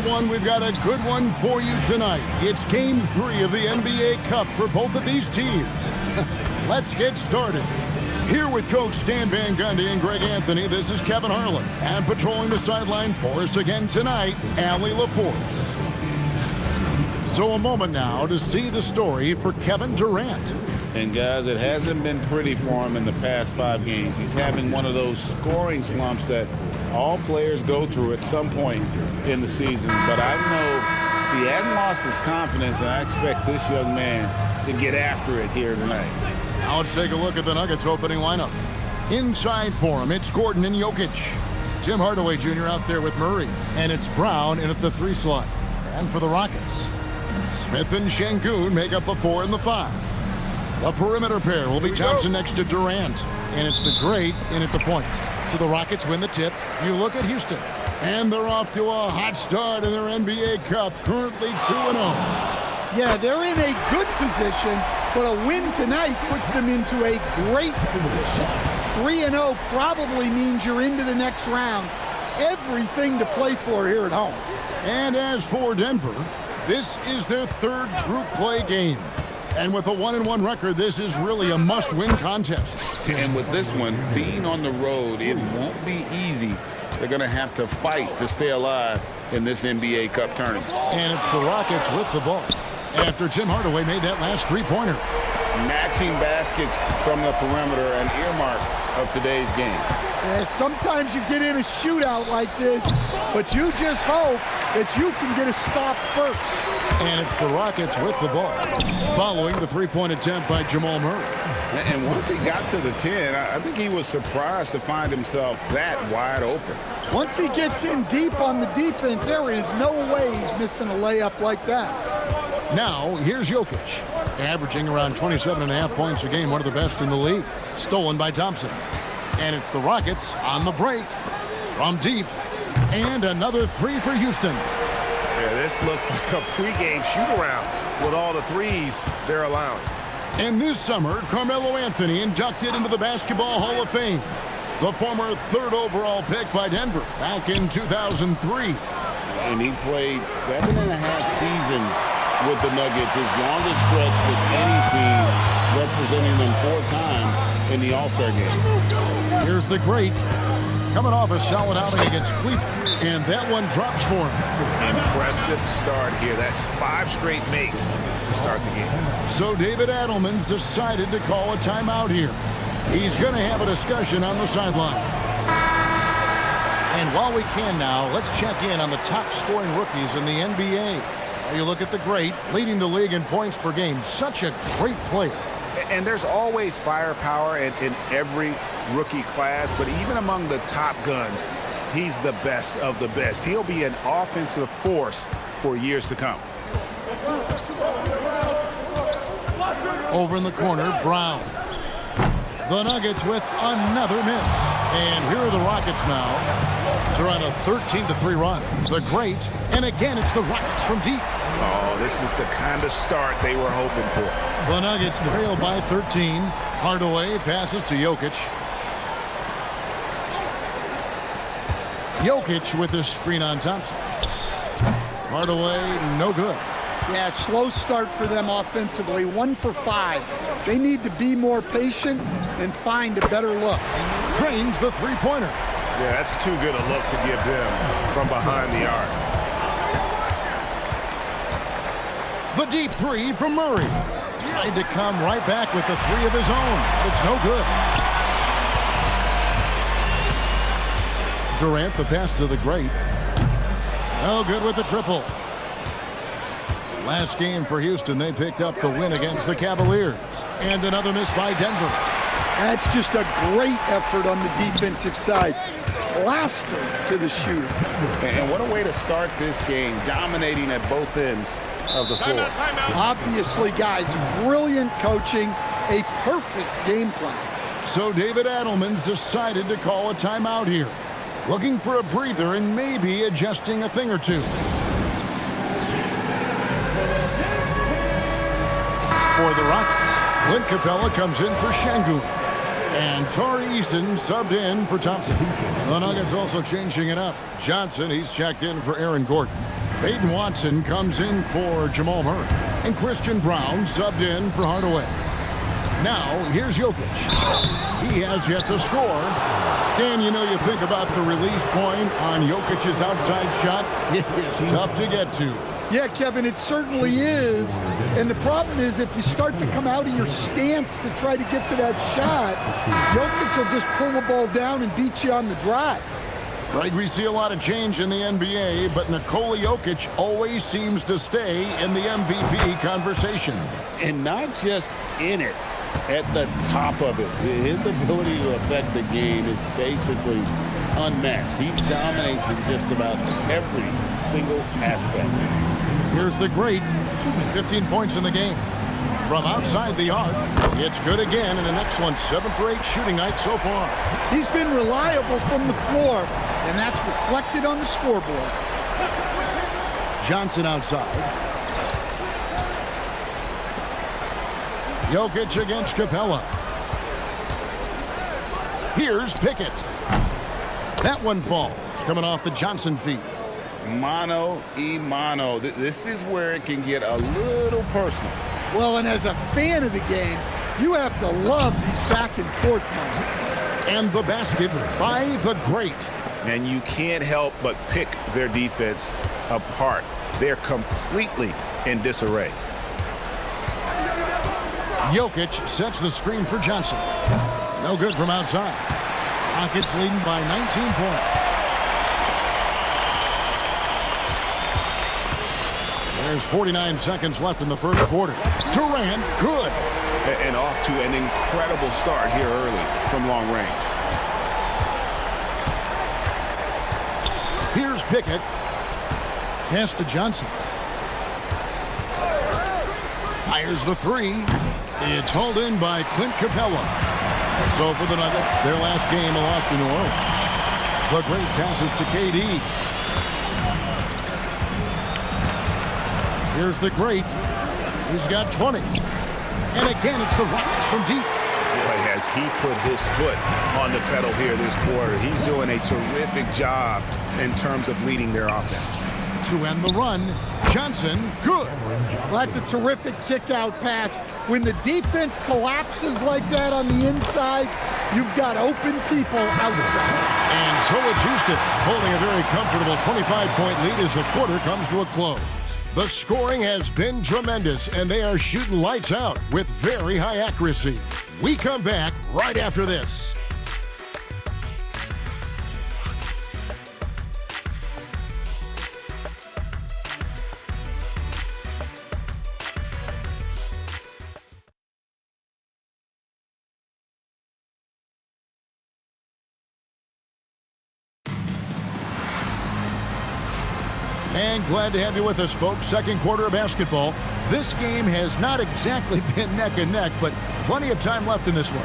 everyone. We've got a good one for you tonight. It's Game 3 of the NBA Cup for both of these teams. Let's get started. Here with Coach Stan Van Gundy and Greg Anthony, this is Kevin Harlan. And patrolling the sideline for us again tonight, Allie LaForce. So a moment now to see the story for Kevin Durant. And guys, it hasn't been pretty for him in the past 5 games. He's having one of those scoring slumps that all players go through at some point in the season. But I know he hadn't lost his confidence, and I expect this young man to get after it here tonight. Now let's take a look at the Nuggets opening lineup. Inside for him, it's Gordon and Jokic. Tim Hardaway Jr. out there with Murray. And it's Brown in at the 3 slot. And for the Rockets, Smith and Şengün make up the 4 and the 5. The perimeter pair will be Thompson next to Durant. And it's the Great in at the point. So the Rockets win the tip. You look at Houston. And they're off to a hot start in their NBA Cup, currently 2-0. Yeah, they're in a good position, but a win tonight puts them into a great position. 3-0 probably means you're into the next round. Everything to play for here at home. And as for Denver, this is their 3rd group play game. And with a 1-1 record, this is really a must-win contest. And with this one, being on the road, it won't be easy. They're going to have to fight to stay alive in this NBA Cup tournament. And it's the Rockets with the ball after Tim Hardaway made that last 3-pointer. Matching baskets from the perimeter, an earmark of today's game. Yeah, sometimes you get in a shootout like this, but you just hope that you can get a stop first. And it's the Rockets with the ball, following the 3-point attempt by Jamal Murray. And once he got to the 10, I think he was surprised to find himself that wide open. Once he gets in deep on the defense, there is no way he's missing a layup like that. Now, here's Jokic, averaging around 27.5 points a game, one of the best in the league. Stolen by Thompson. And it's the Rockets on the break from deep. And another 3 for Houston. Yeah, this looks like a pregame shoot-around with all the threes they're allowing. And this summer, Carmelo Anthony inducted into the Basketball Hall of Fame. The former 3rd overall pick by Denver back in 2003. And he played 7.5 seasons with the Nuggets, his longest stretch with any team, representing them 4 times in the All-Star game. Here's the Great, coming off a solid outing against Cleveland, and that one drops for him. Impressive start here. That's 5 straight makes to start the game. So David Adelman's decided to call a timeout here. He's going to have a discussion on the sideline. And while we can now, let's check in on the top scoring rookies in the NBA. You look at the Great, leading the league in points per game. Such a great player. And there's always firepower in every rookie class, but even among the top guns, he's the best of the best. He'll be an offensive force for years to come. Over in the corner, Brown. The Nuggets with another miss. And here are the Rockets now. They're on a 13-3 run. The Great, and again, it's the Rockets from deep. Oh, this is the kind of start they were hoping for. The Nuggets trail by 13. Hardaway passes to Jokic. Jokic with the screen on Thompson. Hardaway, no good. Yeah, slow start for them offensively. 1 for 5. They need to be more patient and find a better look. Drains the 3-pointer. Yeah, that's too good a look to give them from behind the arc. The deep 3 from Murray. Tried to come right back with the 3 of his own. It's no good. Durant, the pass to the Great. No good with the triple. Last game for Houston, they picked up the win against the Cavaliers. And another miss by Denver. That's just a great effort on the defensive side. Plastered to the shooter. And what a way to start this game, dominating at both ends of the floor. Obviously, guys, brilliant coaching, a perfect game plan. So David Adelman's decided to call a timeout here. Looking for a breather and maybe adjusting a thing or two. For the Rockets, Clint Capella comes in for Şengün. And Tari Eason subbed in for Thompson. The Nuggets also changing it up. Johnson, he's checked in for Aaron Gordon. Peyton Watson comes in for Jamal Murray. And Christian Brown subbed in for Hardaway. Now, here's Jokic. He has yet to score. Stan, you know, you think about the release point on Jokic's outside shot. It is tough to get to. Yeah, Kevin, it certainly is. And the problem is if you start to come out of your stance to try to get to that shot, Jokic will just pull the ball down and beat you on the drive. Right, we see a lot of change in the NBA, but Nikola Jokic always seems to stay in the MVP conversation. And not just in it, at the top of it. His ability to affect the game is basically unmatched. He dominates in just about every single aspect. Here's the great 15 points in the game. From outside the arc, it's good again and an excellent 7 for 8 shooting night so far. He's been reliable from the floor, and that's reflected on the scoreboard. Johnson outside. Jokic against Capella. Here's Pickett. That one falls, coming off the Johnson feed. Mano y mano. This is where it can get a little personal. Well, and as a fan of the game, you have to love these back and forth moments. And the basket by the great. And you can't help but pick their defense apart. They're completely in disarray. Jokic sets the screen for Johnson. No good from outside. Rockets leading by 19 points. There's 49 seconds left in the first quarter. Durant, good. And off to an incredible start here early from long range. Here's Pickett. Pass to Johnson. Fires the three. It's hauled in by Clint Capella. So for the Nuggets, their last game, a loss to New Orleans. The great passes to KD. Here's the great. He's got 20. And again, it's the Rockets from deep. Boy, has he put his foot on the pedal here this quarter. He's doing a terrific job in terms of leading their offense. To end the run, Johnson, good. Well, that's a terrific kick-out pass. When the defense collapses like that on the inside, you've got open people outside. And so it's Houston holding a very comfortable 25-point lead as the quarter comes to a close. The scoring has been tremendous, and they are shooting lights out with very high accuracy. We come back right after this. And glad to have you with us, folks. Second quarter of basketball. This game has not exactly been neck and neck, but plenty of time left in this one.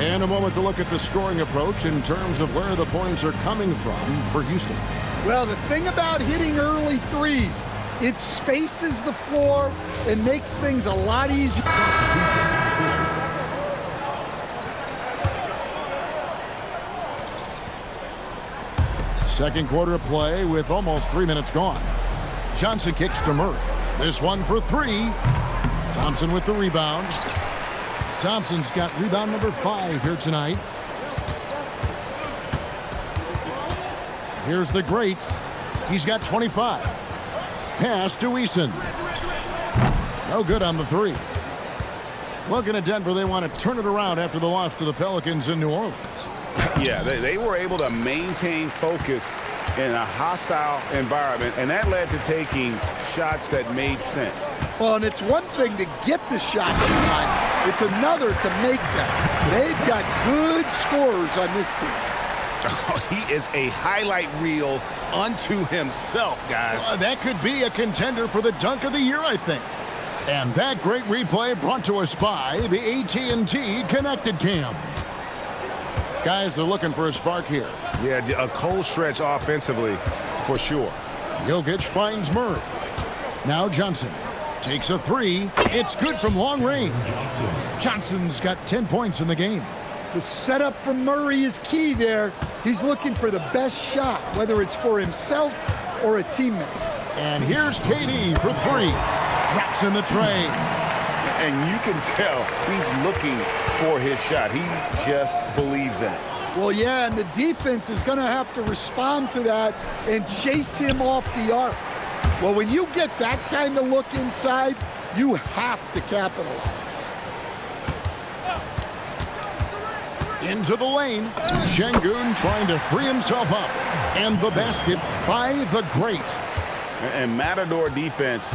And a moment to look at the scoring approach in terms of where the points are coming from for Houston. Well, the thing about hitting early threes, it spaces the floor and makes things a lot easier. Second quarter of play with almost 3 minutes gone. Johnson kicks to Murray. This one for three. Thompson with the rebound. Thompson's got rebound number 5 here tonight. Here's the great. He's got 25. Pass to Eason. No good on the three. Looking at Denver, they want to turn it around after the loss to the Pelicans in New Orleans. Yeah, they were able to maintain focus in a hostile environment, and that led to taking shots that made sense. Well, and it's one thing to get the shot tonight. It's another to make them. They've got good scorers on this team. Oh, he is a highlight reel unto himself, guys. That could be a contender for the dunk of the year, I think. And that great replay brought to us by the AT&T Connected Cam. Guys are looking for a spark here. Yeah, a cold stretch offensively, for sure. Jokic finds Murray. Now Johnson takes a three. It's good from long range. Johnson's got 10 points in the game. The setup from Murray is key there. He's looking for the best shot, whether it's for himself or a teammate. And here's KD for three. Drops in the tray. And you can tell he's looking for his shot. He just believes in it. Well, yeah, and the defense is going to have to respond to that and chase him off the arc. Well, when you get that kind of look inside, you have to capitalize. Into the lane. Şengün trying to free himself up. And the basket by the great. And Matador defense,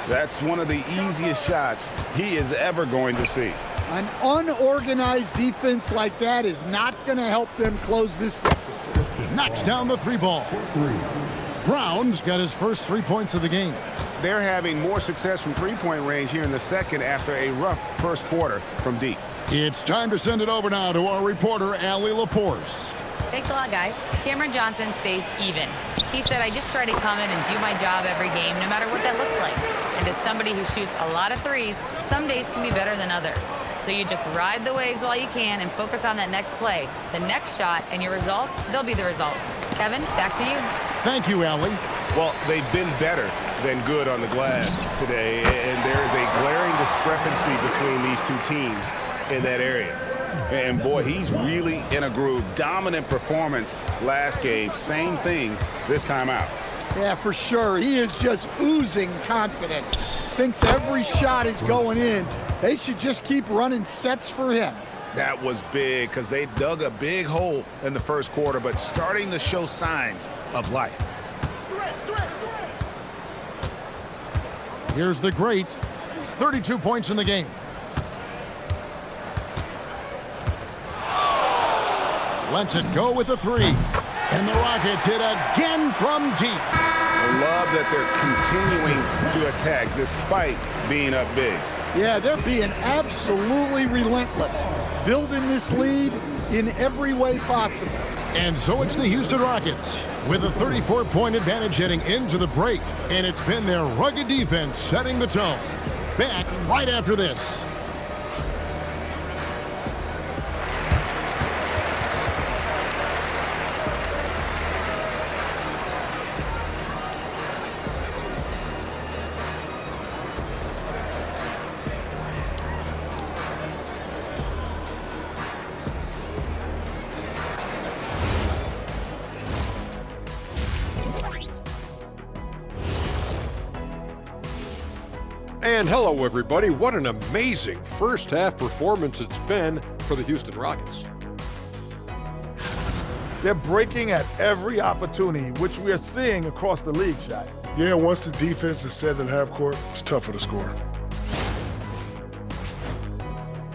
that's one of the easiest shots he is ever going to see. An unorganized defense like that is not going to help them close this deficit. Knocks down the three ball. Brown's got his first 3 points of the game. They're having more success from three-point range here in the second after a rough first quarter from deep. It's time to send it over now to our reporter, Allie LaForce. Thanks a lot, guys. Cameron Johnson stays even. He said, I just try to come in and do my job every game, no matter what that looks like. And as somebody who shoots a lot of threes, some days can be better than others. So you just ride the waves while you can and focus on that next play. The next shot and your results, they'll be the results. Kevin, back to you. Thank you, Allie. Well, they've been better than good on the glass today, and there is a glaring discrepancy between these two teams in that area. And boy, he's really in a groove. Dominant performance last game. Same thing this time out. Yeah, for sure. He is just oozing confidence. Thinks every shot is going in. They should just keep running sets for him. That was big because they dug a big hole in the first quarter, but starting to show signs of life. Here's the great. 32 points in the game. Lets it go with a three. And the Rockets hit again from deep. I love that they're continuing to attack despite being up big. Yeah, they're being absolutely relentless, building this lead in every way possible. And so it's the Houston Rockets with a 34-point advantage heading into the break. And it's been their rugged defense setting the tone. Back right after this. And hello, everybody. What an amazing first-half performance it's been for the Houston Rockets. They're breaking at every opportunity, which we are seeing across the league, Shai. Yeah, once the defense is set in half court, it's tougher to score.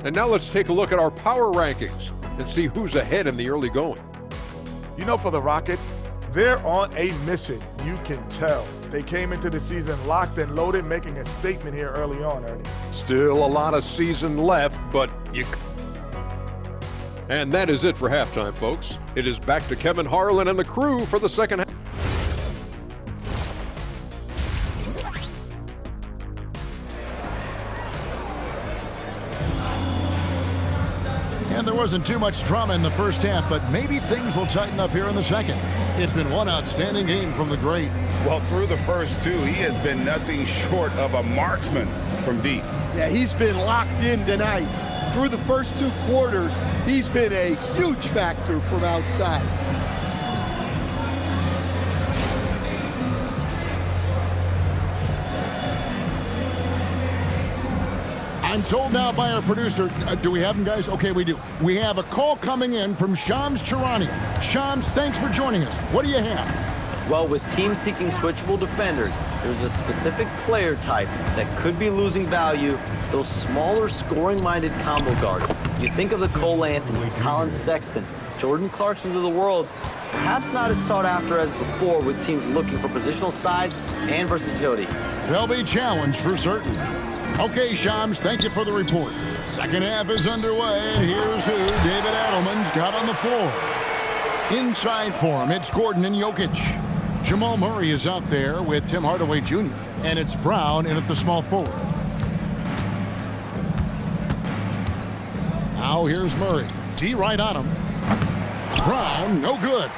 And now let's take a look at our power rankings and see who's ahead in the early going. You know, for the Rockets, they're on a mission. You can tell. They came into the season locked and loaded, making a statement here early on, Ernie. Still a lot of season left, but you... And that is it for halftime, folks. It is back to Kevin Harlan and the crew for the second half. And there wasn't too much drama in the first half, but maybe things will tighten up here in the second. It's been one outstanding game from the great. Well, through the first two, he has been nothing short of a marksman from deep. Yeah, he's been locked in tonight. Through the first two quarters, he's been a huge factor from outside. I'm told now by our producer, do we have him, guys? Okay, we do. We have a call coming in from Shams Charania. Shams, thanks for joining us. What do you have? Well, with teams seeking switchable defenders, there's a specific player type that could be losing value, those smaller scoring-minded combo guards. You think of the Cole Anthony, Colin Sexton, Jordan Clarksons of the world, perhaps not as sought after as before with teams looking for positional size and versatility. They'll be challenged for certain. Okay, Shams, thank you for the report. Second half is underway, and here's who David Adelman's got on the floor. Inside for him, it's Gordon and Jokic. Jamal Murray is out there with Tim Hardaway Jr., and it's Brown in at the small forward. Now here's Murray. D right on him. Brown, no good.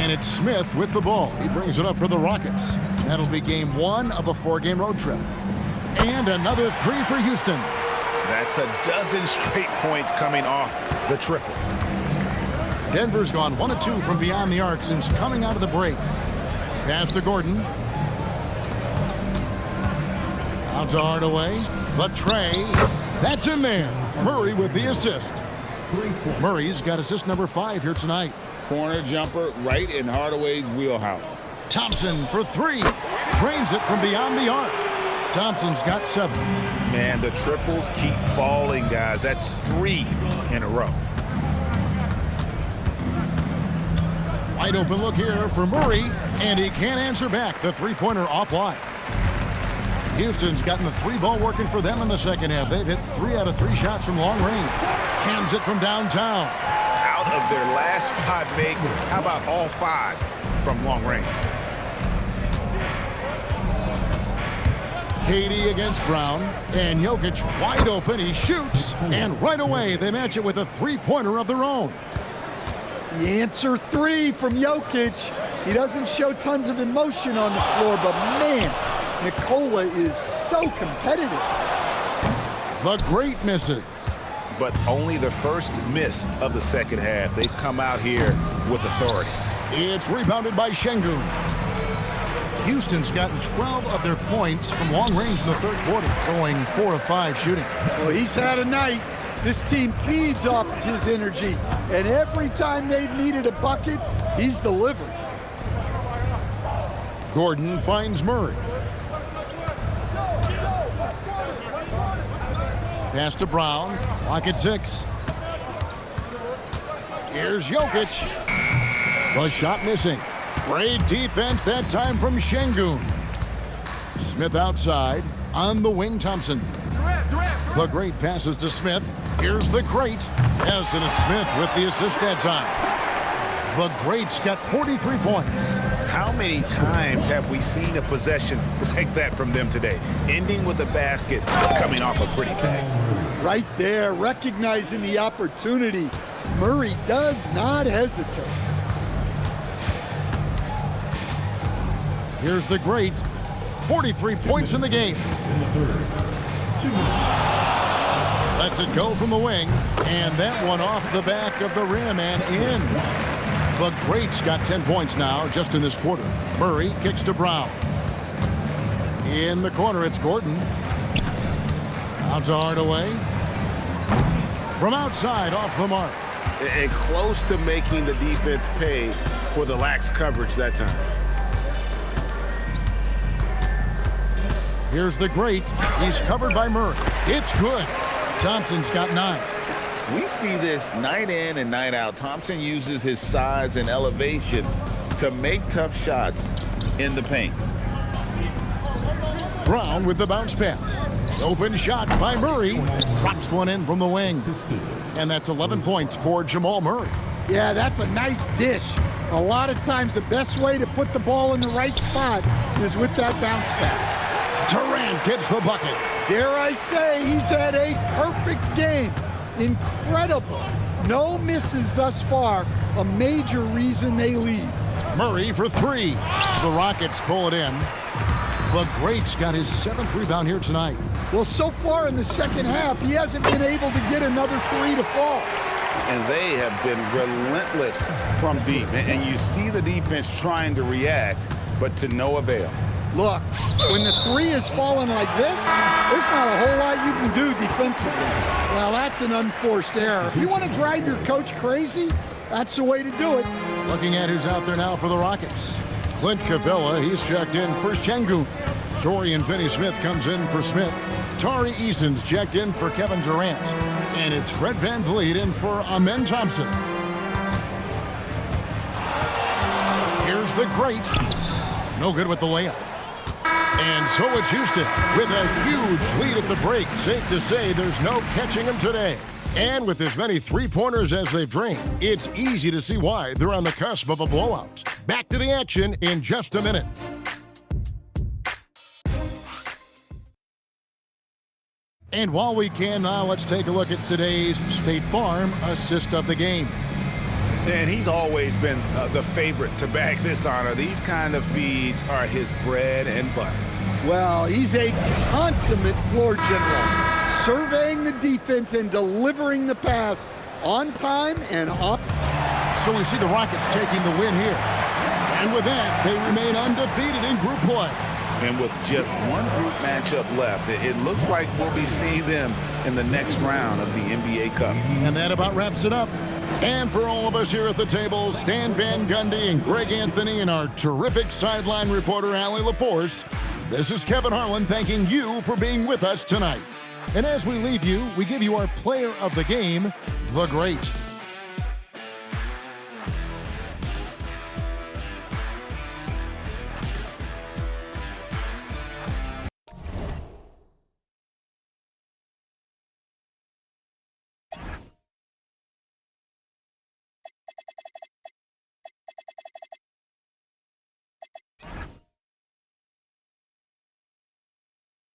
And it's Smith with the ball. He brings it up for the Rockets. That'll be game 1 of a 4-game road trip. And another 3 for Houston. That's a dozen straight points coming off the triple. Denver's gone 1 of 2 from beyond the arc since coming out of the break. Pass to Gordon. Out to Hardaway. The tray. That's in there. Murray with the assist. Murray's got assist number 5 here tonight. Corner jumper right in Hardaway's wheelhouse. Thompson for 3. Drains it from beyond the arc. Thompson's got 7. Man, the triples keep falling, guys. That's 3 in a row. Wide open look here for Murray, and he can't answer back. The three-pointer offline. Houston's gotten the 3-ball working for them in the second half. They've hit 3 out of 3 shots from long range. Cans it from downtown. Out of their last 5 makes, how about all 5 from long range? KD against Brown, and Jokic wide open. He shoots, and right away they match it with a 3-pointer of their own. The answer 3 from Jokic. He doesn't show tons of emotion on the floor, but man, Nikola is so competitive. The great misses. But only the first miss of the second half. They've come out here with authority. It's rebounded by Şengün. Houston's gotten 12 of their points from long range in the third quarter, going 4 of 5 shooting. Well, he's had a night. This team feeds off of his energy, and every time they've needed a bucket, he's delivered. Gordon finds Murray. Pass to Brown. Lock at 6. Here's Jokic. The shot missing. Great defense that time from Şengün. Smith outside. On the wing, Thompson. The great passes to Smith. Here's the great. Yes, and it's Smith with the assist that time. The great's got 43 points. How many times have we seen a possession like that from them today? Ending with a basket, coming off a pretty pass. Right there, recognizing the opportunity. Murray does not hesitate. Here's the great. 43 points in the game. Lets it go from the wing, and that one off the back of the rim and in. The great's got 10 points now just in this quarter. Murray kicks to Brown. In the corner, it's Gordon. Out to Hardaway. From outside, off the mark. And close to making the defense pay for the lax coverage that time. Here's the great. He's covered by Murray. It's good. Thompson's got 9. We see this night in and night out. Thompson uses his size and elevation to make tough shots in the paint. Brown with the bounce pass. Open shot by Murray. Drops one in from the wing. And that's 11 points for Jamal Murray. Yeah, that's a nice dish. A lot of times the best way to put the ball in the right spot is with that bounce pass. Durant gets the bucket. Dare I say, he's had a perfect game. Incredible. No misses thus far. A major reason they lead. Murray for 3. The Rockets pull it in. The great's got his 7th rebound here tonight. Well, so far in the second half, he hasn't been able to get another 3 to fall. And they have been relentless from deep. And you see the defense trying to react, but to no avail. Look, when the 3 is falling like this, there's not a whole lot you can do defensively. Well, that's an unforced error. If you want to drive your coach crazy, that's the way to do it. Looking at who's out there now for the Rockets. Clint Capella, he's checked in for Şengün. Dorian Finney-Smith comes in for Smith. Tari Eason's checked in for Kevin Durant. And it's Fred VanVleet in for Amen Thompson. Here's the great. No good with the layup. And so it's Houston with a huge lead at the break. Safe to say there's no catching them today. And with as many three-pointers as they've drained, it's easy to see why they're on the cusp of a blowout. Back to the action in just a minute. And while we can now, let's take a look at today's State Farm assist of the game. And he's always been the favorite to bag this honor. These kind of feeds are his bread and butter. Well, he's a consummate floor general, surveying the defense and delivering the pass on time and off. So we see the Rockets taking the win here. And with that, they remain undefeated in group play. And with just one group matchup left, it looks like we'll be seeing them in the next round of the NBA Cup. And that about wraps it up. And for all of us here at the table, Stan Van Gundy and Greg Anthony and our terrific sideline reporter, Allie LaForce, this is Kevin Harlan thanking you for being with us tonight. And as we leave you, we give you our player of the game, the Great.